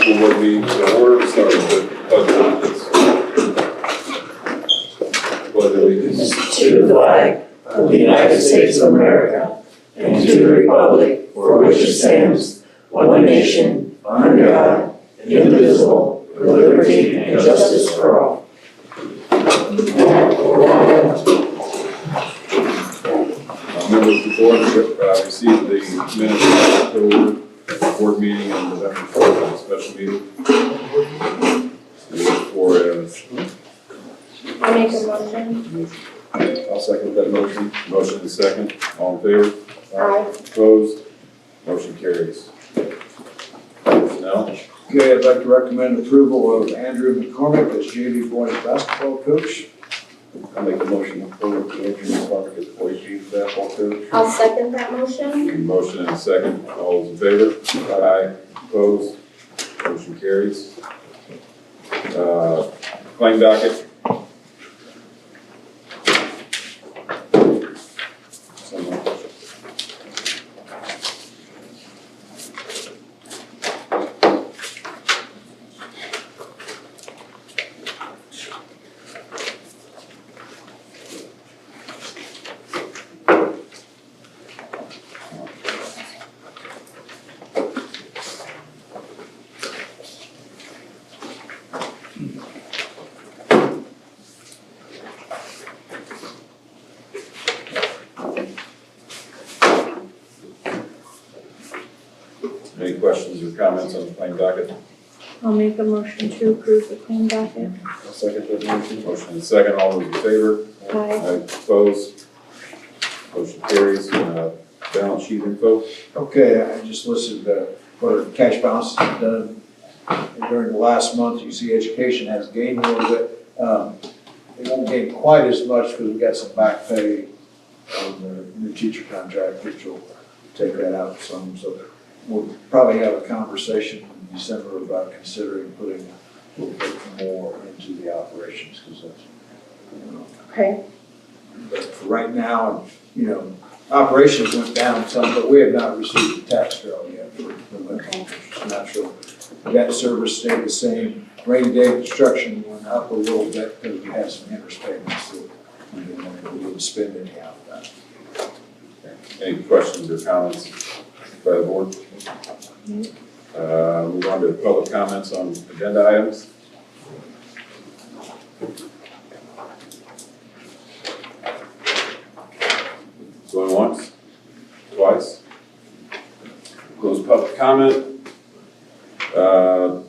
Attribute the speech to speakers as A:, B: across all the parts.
A: school board meeting to order. Start with the pledge of allegiance. Pledge allegiance
B: To the flag of the United States of America and to the republic for which it stands, one nation, under God, indivisible, with liberty and justice for all.
A: Members of the board received the minutes of the board meeting on November 4th, special meeting.
C: I'll make a motion.
A: I'll second that motion. Motion is second. All in favor?
C: Aye.
A: Opposed? Motion carries. Now,
D: Okay, I'd like to recommend approval of Andrew McCormick as JV boys basketball coach.
A: I'll make a motion to approve Andrew McCormick as boys youth basketball coach.
C: I'll second that motion.
A: Motion and a second. All those in favor? Aye. Opposed? Motion carries. Claim docket. Any questions or comments on the claim docket?
C: I'll make a motion to approve the claim docket.
A: I'll second that motion. Motion and second. All those in favor?
C: Aye.
A: Opposed? Motion carries. Balance sheet info.
D: Okay, I just listed what our cash balance has done during the last month. You see education has gained a little bit. It won't gain quite as much because we got some back pay on the new teacher contract, which will take that out some. So we'll probably have a conversation in December about considering putting a little bit more into the operations because that's,
C: Okay.
D: but for right now, operations went down some, but we have not received the tax bill yet for the winter. I'm not sure. Debt service stayed the same. Rainy day construction went up a little bit because we had some interest payments that we didn't spend any out of that.
A: Any questions or comments by the board? Move on to public comments on agenda items. Going once, twice. Close public comment.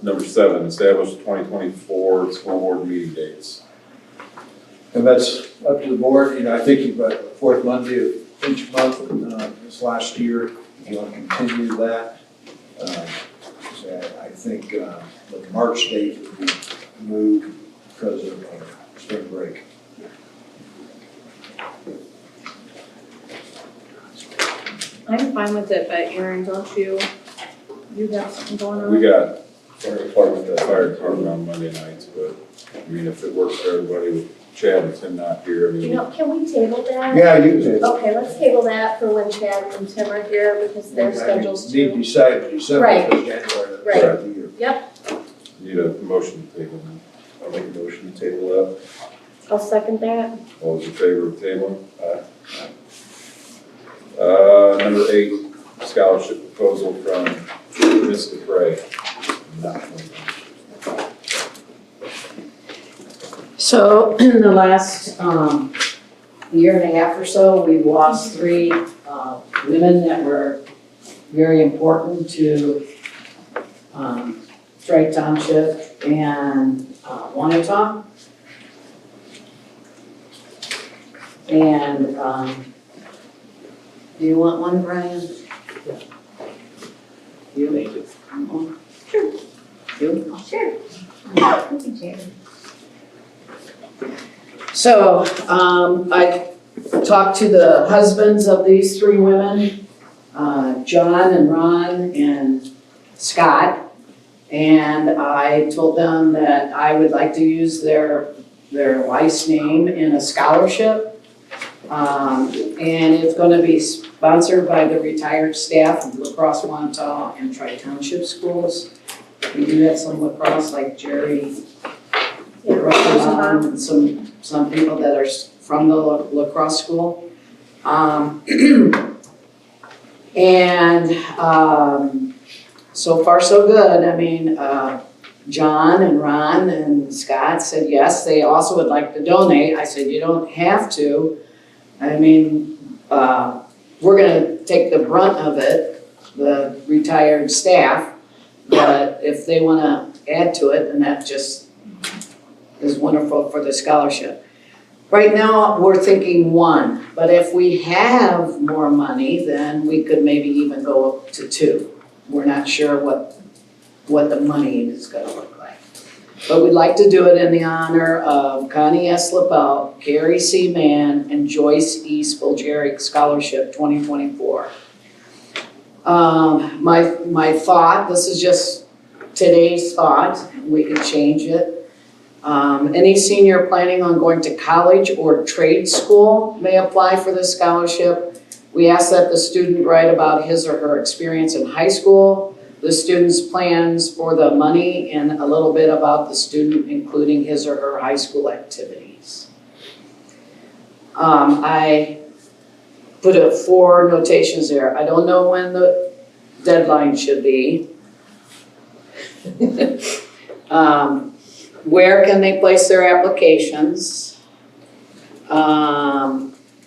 A: Number 7, establish 2024 school board meeting dates.
D: And that's up to the board. I think you've got the fourth Monday of each month. This last year, you want to continue that. So I think the March date would be moved because of spring break.
C: I'm fine with it, but Aaron, don't you have something going on?
A: We got fire department on Monday nights, but I mean, if it works for everybody with Chad and Tim not here, I mean.
C: Can we table that?
D: Yeah, you can.
C: Okay, let's table that for when Chad and Tim are here because their schedules
D: Need to
C: too.
D: decide in December
C: Right.
D: because January is
C: Right.
D: start of the year.
C: Yep,
A: Need a motion to table then. I'll make a motion to table that.
C: I'll second that.
A: All those in favor of tabling? Number 8, scholarship proposal from Ms. DePrey.
B: So in the last year and a half or so, we've lost 3 women that were very important to Tri-Township and Wanatah. And do you want one, Brian? You?
E: Thank you.
B: Sure. You?
C: Sure.
B: So, I talked to the husbands of these 3 women, John and Ron and Scott, and I told them that I would like to use their wife's name in a scholarship. And it's gonna be sponsored by the retired staff of La Crosse, Wanatah, and Tri-Township schools. We do have some lacrosse, like Jerry
C: Yeah,
B: Rosenbaum, and some people that are from the lacrosse school. So far so good. I mean, John and Ron and Scott said yes, they also would like to donate. I said, you don't have to. I mean, we're gonna take the brunt of it, the retired staff, but if they wanna add to it, then that just is wonderful for the scholarship. Right now, we're thinking one, but if we have more money, then we could maybe even go up to two. We're not sure what the money is gonna look like. But we'd like to do it in the honor of Connie S. LaBelle, Carrie C. Mann, and Joyce E. Spoljaric Scholarship 2024. My thought, this is just today's thought, we can change it. Any senior planning on going to college or trade school may apply for this scholarship. We ask that the student write about his or her experience in high school, the student's plans for the money, and a little bit about the student, including his or her high school activities. I put 4 notations there. I don't know when the deadline should be. Where can they place their applications?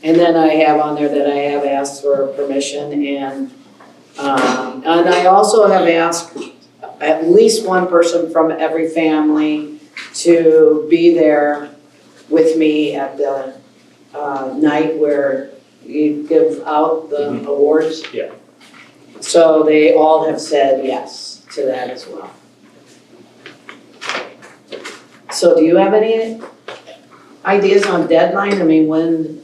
B: And then I have on there that I have asked for permission, and I also have asked at least one person from every family to be there with me at the night where you give out the awards.
E: Yeah.
B: So they all have said yes to that as well. So do you have any ideas on deadline? I mean, when?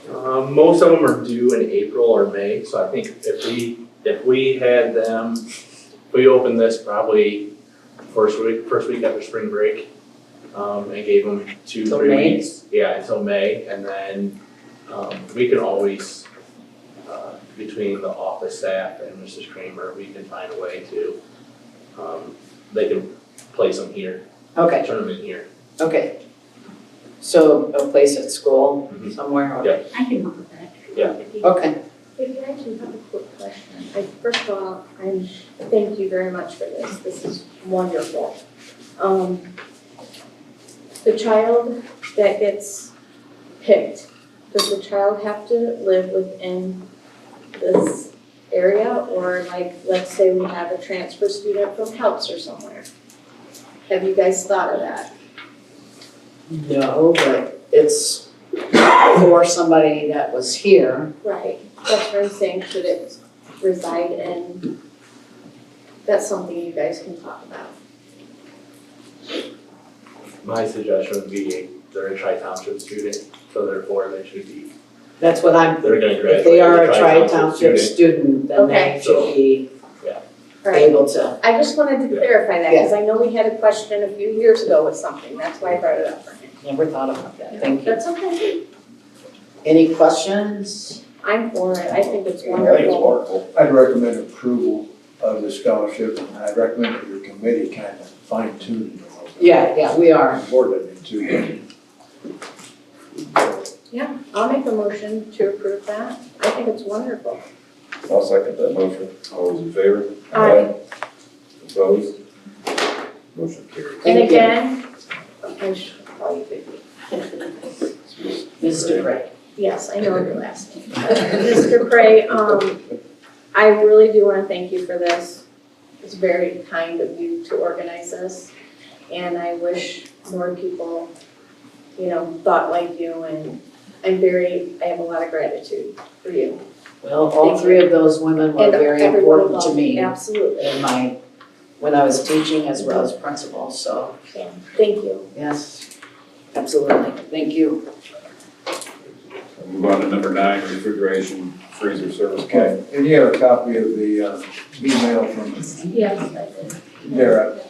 E: Most of them are due in April or May, so I think if we had them, we opened this probably first week after spring break, and gave them 2-3
B: Till May?
E: weeks. Yeah, until May, and then we can always, between the office staff and Mrs. Kramer, we can find a way to, they can place them here,
B: Okay,
E: turn them in here.
B: okay. So a place at school somewhere?
E: Yeah.
F: I can help with that.
E: Yeah.
B: Okay.
C: If I can have a quick question. First of all, thank you very much for this. This is wonderful. The child that gets picked, does the child have to live within this area? Or like, let's say we have a transfer student from Helps or somewhere. Have you guys thought of that?
B: No, but it's for somebody that was here.
C: Right, that's what I'm saying, should it reside in, that's something you guys can talk about.
E: My suggestion would be they're a Tri-Township student, so therefore they should be,
B: That's what I'm,
E: they're gonna graduate.
B: if they are a
E: as
B: Tri-Township student, then they
C: Okay.
B: should be
C: Right,
B: able to.
C: I just wanted to clarify that, because I know we had a question a few years ago with something, that's why I brought it up for him.
B: Never thought about that, thank you.
C: That's okay,
B: Any questions?
C: I'm for it, I think it's
A: I think it's
C: wonderful.
A: wonderful.
D: I'd recommend approval of the scholarship, and I'd recommend that your committee kind of fine tune it a little bit.
B: Yeah, we are.
D: Board doesn't too.
C: Yeah, I'll make a motion to approve that, I think it's wonderful.
A: I'll second that motion. All those in favor?
C: Aye.
A: Opposed? Motion carries.
C: And
B: Thank you.
C: again, I should call you Vicky.
B: Mr. Gray.
C: Yes, I know your last name. Mr. Gray, I really do want to thank you for this. It's very kind of you to organize this. And I wish more people, thought like you, and I have a lot of gratitude for you.
B: Well, all 3 of those women were
C: And
B: very
C: everyone
B: important to
C: involved.
B: me
C: Absolutely.
B: when I was teaching as well as principal, so
C: So, thank you.
B: yes, absolutely, thank you.
A: Move on to number 9, refrigeration freezer service.
D: Okay, and you have a copy of the email from
C: Yes, I did.
D: Dara.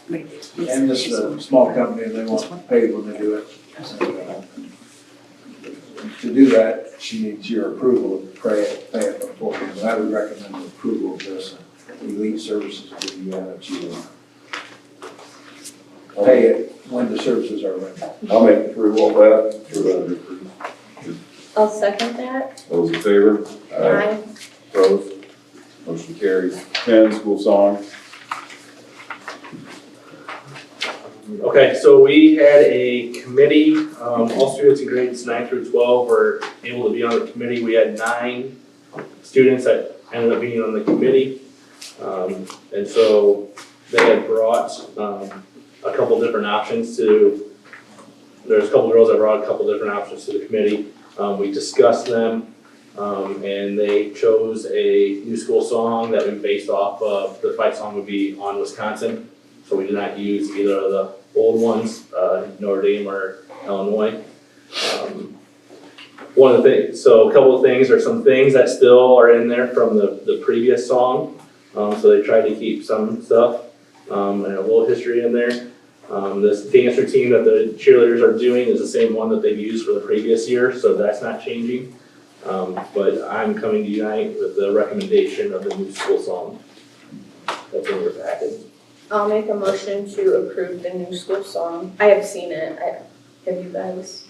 D: And this is a small company, and they won't pay when they do it. To do that, she needs your approval to pay it beforehand, but I would recommend the approval of this. Elite Services with you to pay it when the services are rendered.
A: I'll make approval of that, for the approved.
C: I'll second that.
A: Those in favor?
C: Aye.
A: Opposed? Motion carries. 10, school song.
E: Okay, so we had a committee, all students in grades 9 through 12 were able to be on the committee. We had 9 students that ended up being on the committee. And so they had brought a couple different options there's a couple girls that brought a couple different options to the committee. We discussed them, and they chose a new school song that we based off of, the fight song would be On Wisconsin. So we did not use either of the old ones, Notre Dame or Illinois. One of the things, so a couple of things, or some things that still are in there from the previous song. So they tried to keep some stuff, and a little history in there. This dance routine that the cheerleaders are doing is the same one that they've used for the previous year, so that's not changing. But I'm coming to you tonight with the recommendation of the new school song that's in your packet.
C: I'll make a motion to approve the new school song. I have seen it. Have you guys?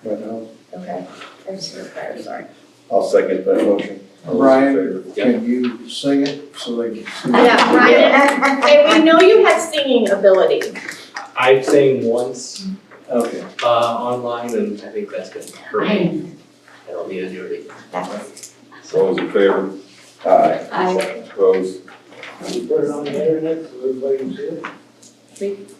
D: Right now.
C: Okay. I've seen it prior, sorry.
A: I'll second that motion.
D: Brian, can you sing it so they can see?
C: Yeah, Ryan, and we know you have singing ability.
E: I've sang once
D: Okay.
E: online, and I think that's good for me. I don't need to do it again.
A: Those in favor?
B: Aye.
A: Opposed?
F: Put it on the internet so everybody can see it.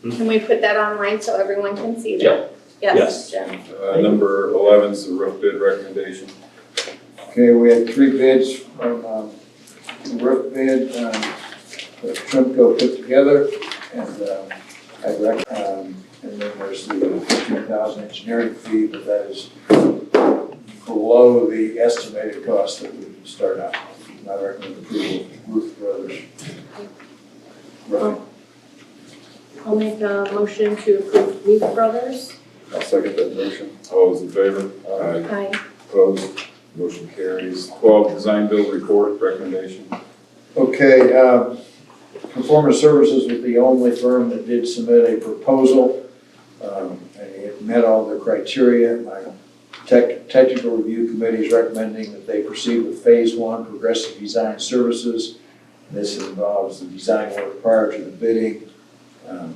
C: Can we put that online so everyone can see that?
E: Yeah.
C: Yes, Jen.
A: Number 11 is the roof bid recommendation.
D: Okay, we had 3 bids from roof bid that Trimco put together, and and then there's the $15,000 engineering fee, but that is below the estimated cost that we start out. I recommend approval of Ruth Brothers. Right.
C: I'll make a motion to approve Ruth Brothers.
A: I'll second that motion. All those in favor?
C: Aye.
A: Opposed? Motion carries. 12, design build report recommendation.
D: Okay, Performance Services was the only firm that did submit a proposal, and it met all the criteria. My technical review committee is recommending that they proceed with phase 1, progressive design services. This involves the design work prior to the bidding.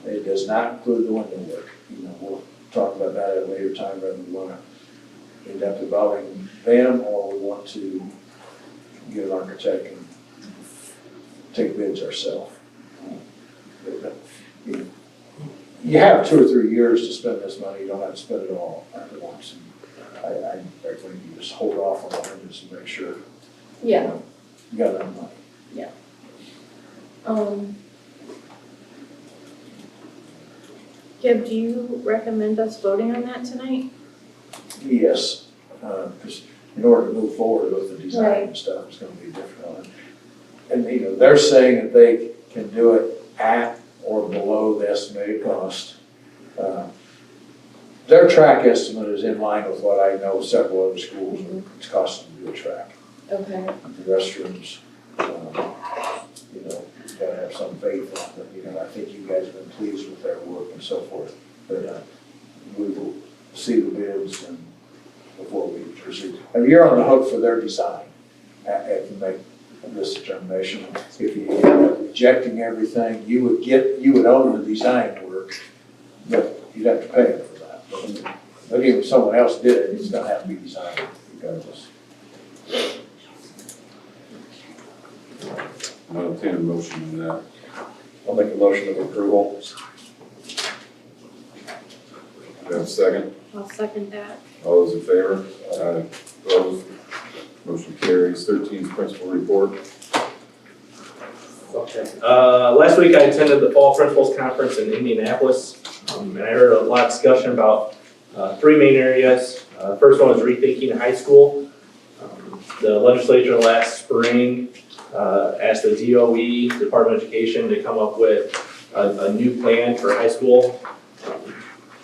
D: It does not include the window work. We'll talk about that at a later time, whether we want to end up involving them or we want to get an architect and take bids ourselves. You have 2 or 3 years to spend this money. You don't have to spend it all at once. I recommend you just hold off on it just to make sure
C: Yeah.
D: you got enough money.
C: Deb, do you recommend us voting on that tonight?
D: Yes, because in order to move forward with the design
C: Right.
D: and stuff, it's going to be different. And they're saying that they can do it at or below the estimated cost. Their track estimate is in line with what I know several other schools it's costing to do a track.
C: Okay.
D: The restrooms, gotta have some faith in them. I think you guys have been pleased with their work and so forth. But we will see the bids and before we proceed. And you're on the hook for their design if you make this determination. If you end up rejecting everything, you would own the design work, but you'd have to pay them for that. But even if someone else did it, it's gonna have to be designed regardless.
A: I'll entertain a motion on that.
G: I'll make a motion of approval.
A: Do I have a second?
C: I'll second that.
A: All those in favor? Opposed? Motion carries. 13 is principal report.
E: Okay. Last week I attended the Fall Principals Conference in Indianapolis, and I heard a lot of discussion about 3 main areas. The first one was rethinking high school. The legislature last spring asked the DOE, Department of Education, to come up with a new plan for high school.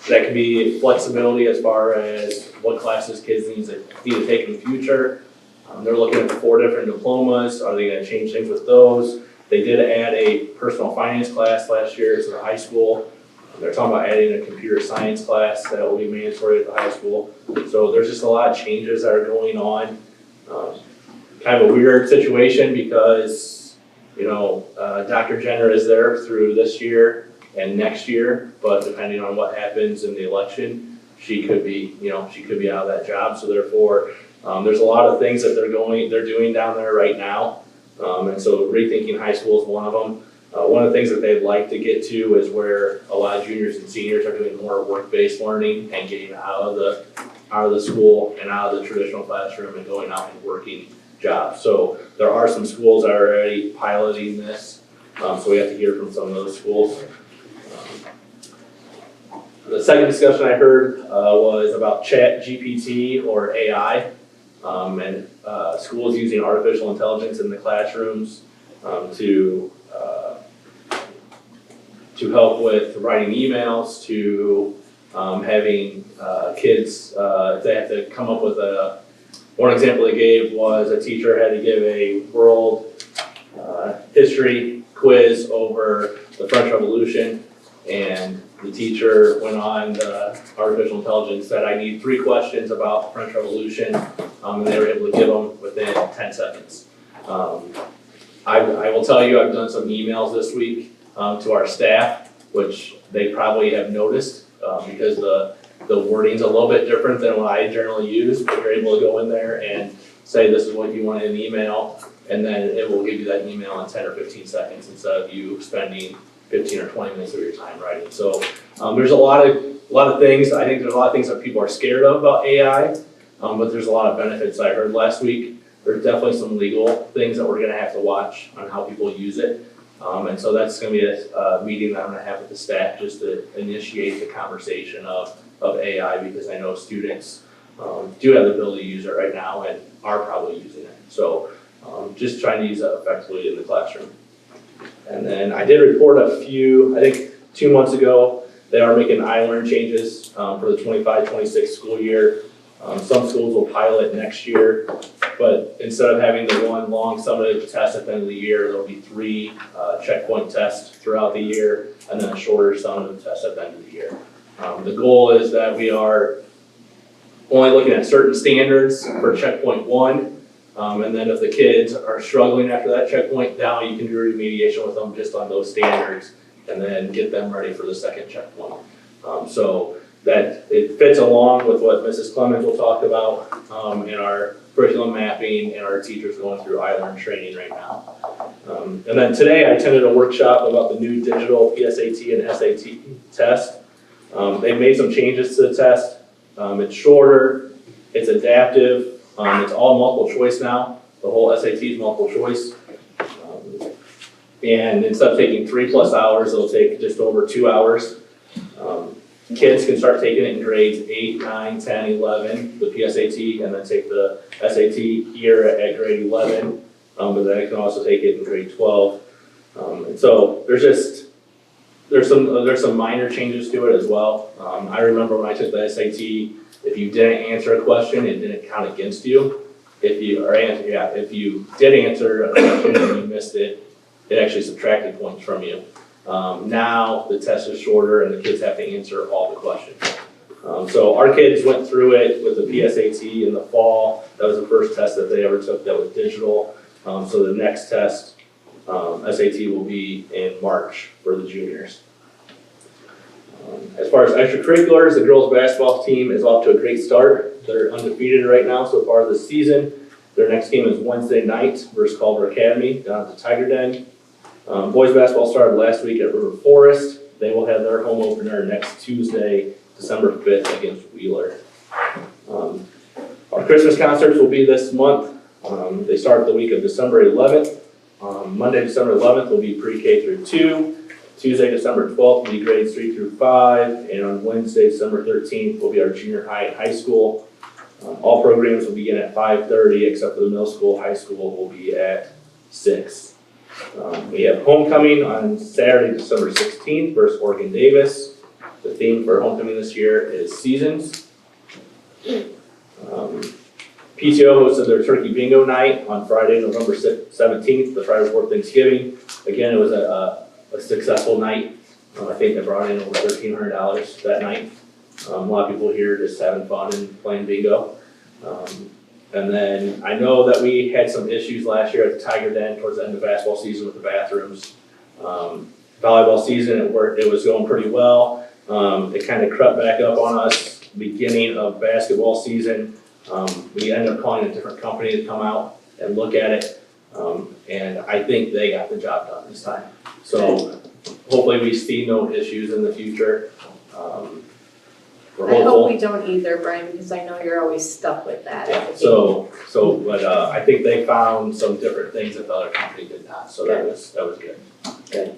E: That could be flexibility as far as what classes kids need to take in the future. They're looking at 4 different diplomas. Are they gonna change things with those? They did add a personal finance class last year to the high school. They're talking about adding a computer science class that will be mandatory at the high school. So there's just a lot of changes that are going on. Kind of a weird situation because, Dr. Jenner is there through this year and next year, but depending on what happens in the election, she could be out of that job. So therefore, there's a lot of things that they're doing down there right now. And so rethinking high school is one of them. One of the things that they'd like to get to is where a lot of juniors and seniors are doing more work-based learning and getting out of the school and out of the traditional classroom and going out and working jobs. So there are some schools that are already piloting this. So we have to hear from some of those schools. The second discussion I heard was about Chat GPT or AI, and schools using artificial intelligence in the classrooms to help with writing emails, to having kids, if they have to come up with one example they gave was a teacher had to give a world history quiz over the French Revolution, and the teacher went on the artificial intelligence, said, I need 3 questions about the French Revolution, and they were able to give them within 10 seconds. I will tell you, I've done some emails this week to our staff, which they probably have noticed because the wording's a little bit different than what I generally use, but you're able to go in there and say this is what you want in an email, and then it will give you that email in 10 or 15 seconds instead of you spending 15 or 20 minutes of your time writing. So there's a lot of things. I think there's a lot of things that people are scared of about AI, but there's a lot of benefits I heard last week. There's definitely some legal things that we're gonna have to watch on how people use it. And so that's gonna be a meeting that I'm gonna have with the staff just to initiate the conversation of AI, because I know students do have the ability to use it right now and are probably using it. So just trying to use that effectively in the classroom. And then I did report I think 2 months ago, they are making iLearn changes for the 25-26 school year. Some schools will pilot next year, but instead of having the one long summative test at the end of the year, there'll be 3 checkpoint tests throughout the year, and then a shorter summative test at the end of the year. The goal is that we are only looking at certain standards for checkpoint 1, and then if the kids are struggling after that checkpoint, now you can do remediation with them just on those standards, and then get them ready for the second checkpoint. So that it fits along with what Mrs. Clemens will talk about in our curriculum mapping and our teachers going through iLearn training right now. And then today I attended a workshop about the new digital PSAT and SAT test. They made some changes to the test. It's shorter, it's adaptive, it's all multiple choice now. The whole SAT is multiple choice. And instead of taking 3+ hours, it'll take just over 2 hours. Kids can start taking it in grades 8, 9, 10, 11, the PSAT, and then take the SAT here at grade 11, but then you can also take it in grade 12. And so there's some minor changes to it as well. I remember when I took the SAT, if you didn't answer a question, it didn't count against you. If you did answer a question and you missed it, it actually subtracted points from you. Now the test is shorter and the kids have to answer all the questions. So our kids went through it with the PSAT in the fall. That was the first test that they ever took that was digital. So the next test, SAT, will be in March for the juniors. As far as extracurriculars, the girls basketball team is off to a great start. They're undefeated right now so far this season. Their next game is Wednesday night versus Culver Academy down at the Tiger Den. Boys basketball started last week at River Forest. They will have their home opener next Tuesday, December 5th against Wheeler. Our Christmas concerts will be this month. They start the week of December 11th. Monday, December 11th will be pre-K through 2. Tuesday, December 12th will be grades 3 through 5. And on Wednesday, December 13th will be our junior high and high school. All programs will begin at 5:30 except for the middle school. High school will be at 6. We have homecoming on Saturday, December 16th versus Oregon Davis. The theme for homecoming this year is seasons. PTO hosted their turkey bingo night on Friday, November 17th, the Friday before Thanksgiving. Again, it was a successful night. I think they brought in over $1,300 that night. A lot of people here just having fun and playing bingo. And then I know that we had some issues last year at the Tiger Den towards the end of basketball season with the bathrooms. Volleyball season, it was going pretty well. It kind of crept back up on us beginning of basketball season. We ended up calling a different company to come out and look at it. And I think they got the job done this time. So hopefully we see no issues in the future. We're
C: I hope
E: hopeful.
C: we don't either, Brian, because I know you're always stuck with that.
E: Yeah, but I think they found some different things that the other company did not, so that was good.
C: Good.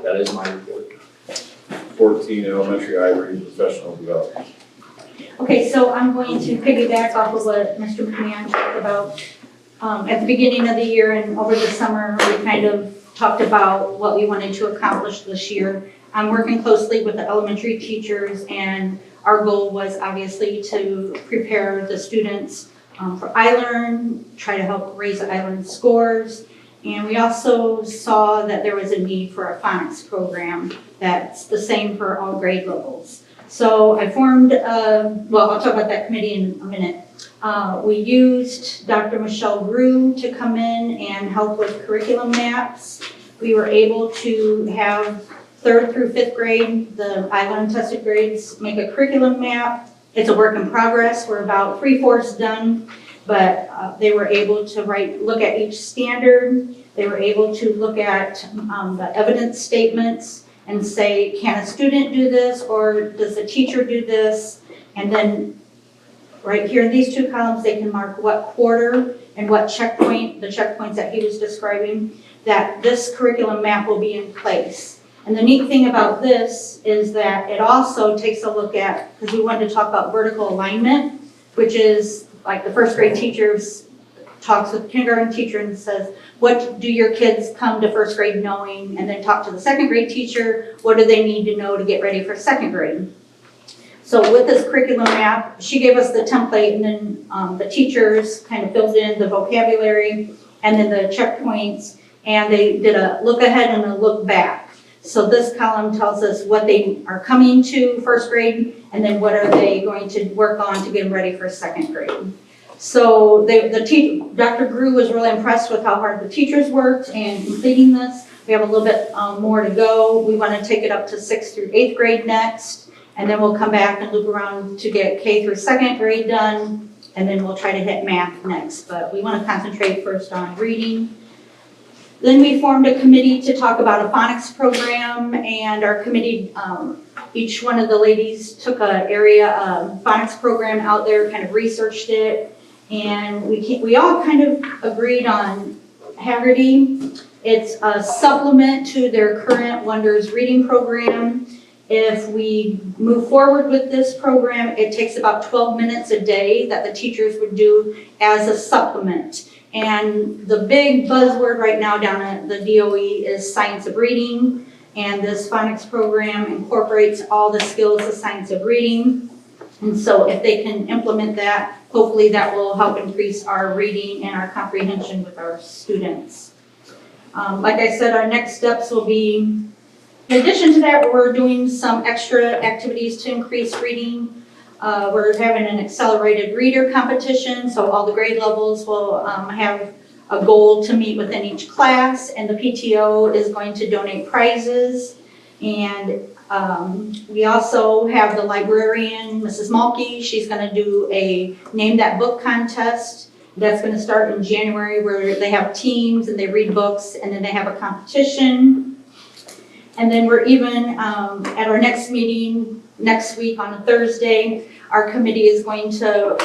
E: That is my report.
A: 14, elementary Ivory professional development.
H: Okay, so I'm going to piggyback off of what Mr. McMahon talked about. At the beginning of the year and over the summer, we kind of talked about what we wanted to accomplish this year. I'm working closely with the elementary teachers, and our goal was obviously to prepare the students for iLearn, try to help raise the iLearn scores. And we also saw that there was a need for a phonics program that's the same for all grade levels. So I formed, well, I'll talk about that committee in a minute. We used Dr. Michelle Grew to come in and help with curriculum maps. We were able to have 3rd through 5th grade, the iLearn tested grades, make a curriculum map. It's a work in progress. We're about 3/4 done, but they were able to look at each standard. They were able to look at the evidence statements and say, can a student do this, or does the teacher do this? And then right here in these 2 columns, they can mark what quarter and what checkpoint, the checkpoints that he was describing, that this curriculum map will be in place. And the neat thing about this is that it also takes a look at, because we wanted to talk about vertical alignment, which is like the 1st grade teacher talks with the kindergarten teacher and says, what do your kids come to 1st grade knowing? And then talk to the 2nd grade teacher, what do they need to know to get ready for 2nd grade? So with this curriculum map, she gave us the template, and then the teachers kind of filled in the vocabulary and then the checkpoints, and they did a look ahead and a look back. So this column tells us what they are coming to 1st grade, and then what are they going to work on to get them ready for 2nd grade. So Dr. Grew was really impressed with how hard the teachers worked in completing this. We have a little bit more to go. We want to take it up to 6th through 8th grade next, and then we'll come back and loop around to get K through 2nd grade done, and then we'll try to hit math next. But we want to concentrate first on reading. Then we formed a committee to talk about a phonics program, and our committee, each one of the ladies took an area phonics program out there, kind of researched it, and we all kind of agreed on Haggerty. It's a supplement to their current Wonders reading program. If we move forward with this program, it takes about 12 minutes a day that the teachers would do as a supplement. And the big buzzword right now down at the DOE is science of reading, and this phonics program incorporates all the skills of science of reading. And so if they can implement that, hopefully that will help increase our reading and our comprehension with our students. Like I said, our next steps will be, in addition to that, we're doing some extra activities to increase reading. We're having an accelerated reader competition, so all the grade levels will have a goal to meet within each class, and the PTO is going to donate prizes. And we also have the librarian, Mrs. Malky. She's going to do a Name That Book contest. That's going to start in January, where they have teams and they read books, and then they have a competition. And then we're even at our next meeting next week on a Thursday, our committee is going to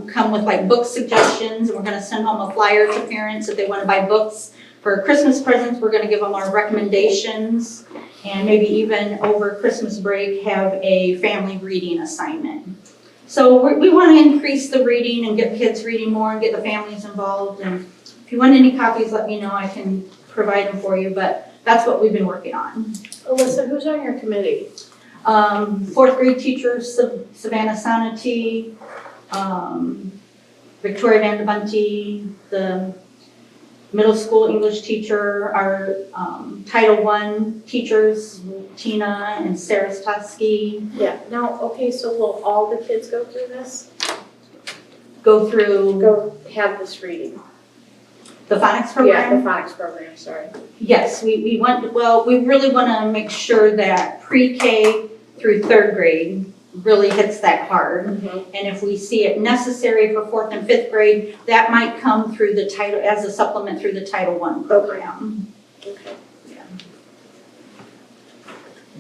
H: come with like book suggestions, and we're going to send home a flyer to parents if they want to buy books for Christmas presents. We're going to give them our recommendations, and maybe even over Christmas break have a family reading assignment. So we want to increase the reading and get kids reading more and get the families involved. And if you want any copies, let me know. I can provide them for you, but that's what we've been working on.
C: Alyssa, who's on your committee?
H: 4th grade teacher, Savannah Sanity, Victoria Van Bunty, the middle school English teacher, our Title I teachers, Tina and Sarah Stosky,
C: Yeah, now, okay, so will all the kids go through this?
H: go through
C: Go have this reading?
H: the phonics
C: Yeah, the
H: program.
C: phonics program, sorry.
H: Yes, we want, well, we really want to make sure that pre-K through third grade really hits that hard.
C: Mhm.
H: And if we see it necessary for fourth and fifth grade, that might come through the title, as a supplement through the Title I program.
C: Okay.
H: Yeah.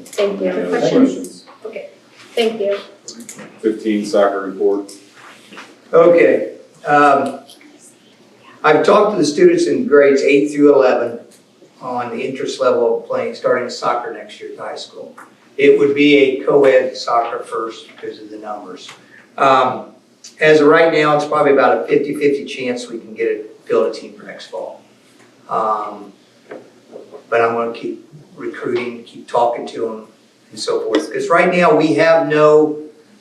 C: Thank you.
B: Other
A: Any
B: questions?
C: Okay, thank you.
A: 15 soccer report.
I: Okay, I've talked to the students in grades 8 through 11 on the interest level of playing, starting soccer next year at high school. It would be a co-ed soccer first because of the numbers. As of right now, it's probably about a 50-50 chance we can build a team for next fall. But I'm gonna keep recruiting, keep talking to them and so forth. Because right now we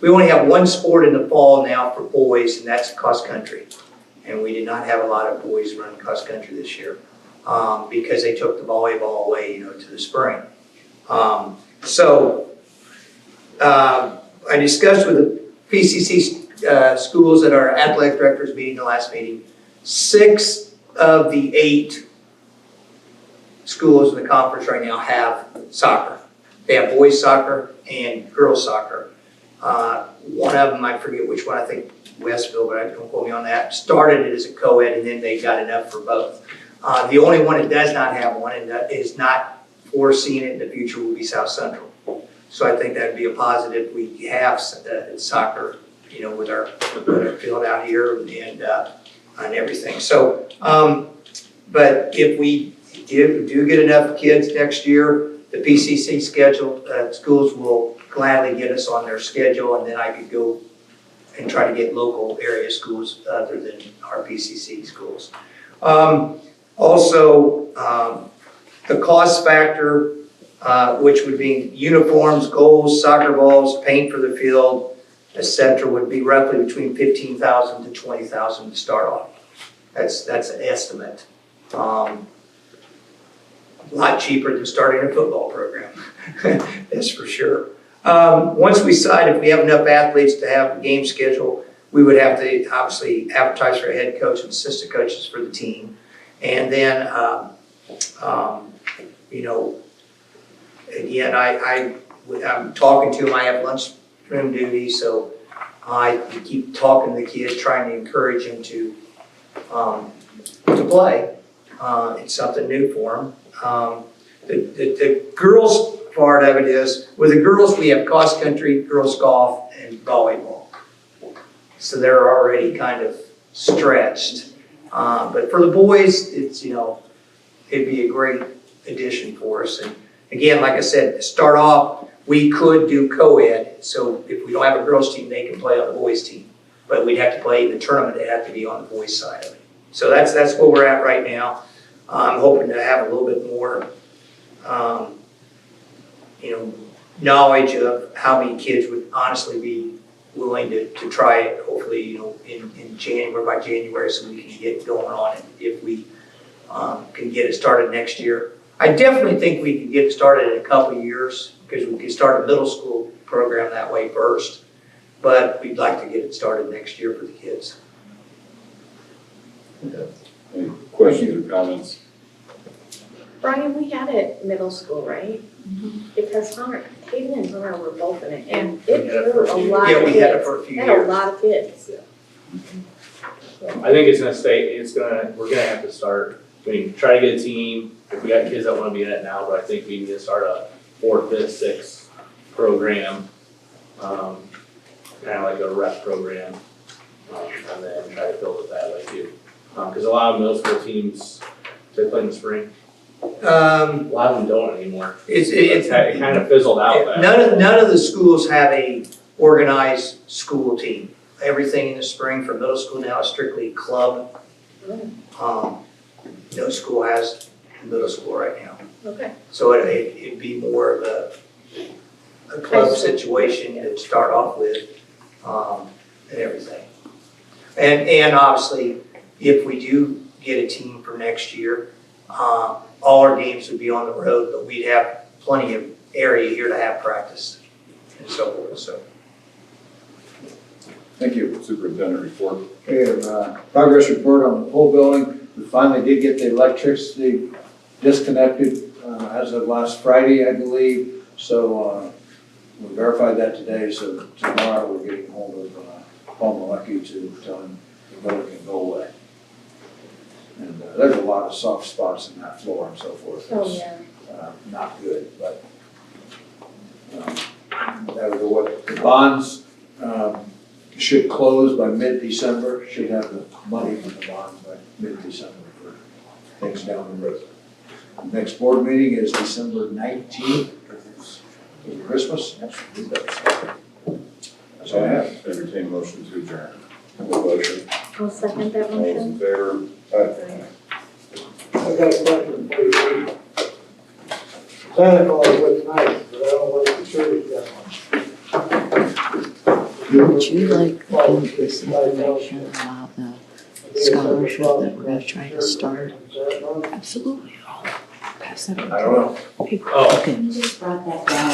I: only have one sport in the fall now for boys, and that's cross country. And we did not have a lot of boys running cross country this year because they took the volleyball away, to the spring. I discussed with the PCC schools at our athletic directors meeting, the last meeting. 6 of the 8 schools in the conference right now have soccer. They have boys soccer and girls soccer. One of them, I forget which one, I think Westville, but don't quote me on that, started it as a co-ed and then they got enough for both. The only one that does not have one and that is not foreseen it in the future will be South Central. So I think that'd be a positive. We have soccer, with our field out here and everything. So, but if we do get enough kids next year, the PCC schools will gladly get us on their schedule, and then I could go and try to get local area schools other than our PCC schools. The cost factor, which would be uniforms, goals, soccer balls, paint for the field, etc., would be roughly between $15,000 to $20,000 to start off. That's an estimate. A lot cheaper than starting a football program, that's for sure. Once we decide if we have enough athletes to have a game schedule, we would have to obviously advertise for a head coach and assistant coaches for the team. And then, again, I'm talking to them, I have lunchroom duty, so I keep talking to the kids, trying to encourage them to play. It's something new for them. The girls part of it is, with the girls, we have cross country, girls golf, and volleyball. So they're already kind of stretched. But for the boys, it's, it'd be a great addition for us. And again, like I said, to start off, we could do co-ed. So if we don't have a girls team, they can play on the boys team. But we'd have to play in the tournament, it'd have to be on the boys side of it. So that's where we're at right now. I'm hoping to have a little bit more knowledge of how many kids would honestly be willing to try it, hopefully, in January, by January, so we can get going on it if we can get it started next year. I definitely think we can get it started in a couple of years because we can start a middle school program that way first, but we'd like to get it started next year for the kids.
A: Any questions or comments?
C: Brian, we had it middle school, right? Because Hayden and Hunter were both in it, and it drew a lot of
I: Yeah,
C: kids.
I: we had it for a few
C: Had a
I: years.
C: lot of kids.
E: I think it's gonna stay, we're gonna have to start, try to get a team, if we got kids that wanna be in it now, but I think we need to start a 4th, 5th, 6th program, kinda like a rep program, and then try to build it that way too. Cause a lot of middle school teams, they play in the spring, a lot of them don't anymore. It kind of fizzled out that.
I: None of the schools have a organized school team. Everything in the spring for middle school now is strictly club. No school has middle school right now.
C: Okay.
I: So it'd be more of a club situation to start off with, and everything. And obviously, if we do get a team for next year, all our games would be on the road, but we'd have plenty of area here to have practice and so forth, so.
D: Thank you.
A: Superintendent report.
D: Okay, progress report on the pole building. We finally did get the electricity disconnected as of last Friday, I believe. So we verified that today, so tomorrow we're getting hold of Paul Malecki to tell him the building can go away. And there's a lot of soft spots in that floor and so forth.
C: Oh,
D: It's,
C: yeah.
D: not good, but that was what the bonds should close by mid-December, should have the money from the bonds by mid-December for things down the road. Next board meeting is December 19th, because it's Christmas. That's all I have.
A: Entertain a motion to adjourn. Motion.
C: I'll second that
A: All those in
C: motion.
A: favor? Aye.
F: I got a question for you. Santa Claus looks nice, but I don't like the shirt he's got on.
J: Would you like this information about the scholarship that we're gonna try to start? Absolutely. I'll pass that on.
D: I don't know.
J: Okay.
E: Oh.
J: Okay.
B: You just brought that down.